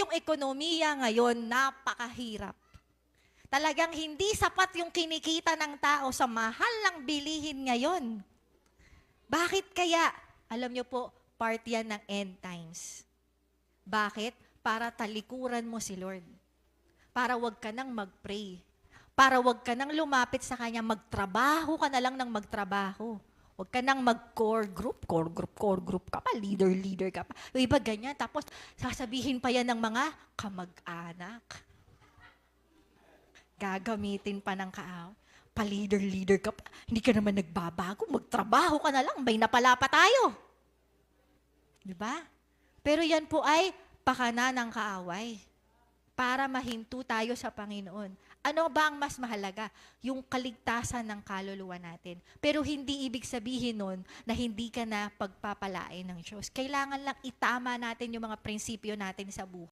yung ekonomiya ngayon, napakahirap. Talagang hindi sapat yung kinikita ng tao sa mahal ng bilihin ngayon. Bakit kaya? Alam niyo po, part yan ng end times. Bakit? Para talikuran mo si Lord. Para wag ka nang mag-pray. Para wag ka nang lumapit sa Kanya, magtrabaho ka na lang ng magtrabaho. Huwag ka nang mag-core group ka pa, leader ka pa. Yung iba ganyan, tapos sasabihin pa yan ng mga kamag-anak. Gagamitin pa ng kaaw. Pa-leader ka pa. Hindi ka naman nagbabago, magtrabaho ka na lang, may napala pa tayo. Di ba? Pero yan po ay pakana ng kaaway para mahinto tayo sa Panginoon. Ano ba ang mas mahalaga? Yung kaligtasan ng kaluluwa natin. Pero hindi ibig sabihin nun na hindi ka na pagpapalain ng Diyos. Kailangan lang itama natin yung mga prinsipyo natin sa buhay.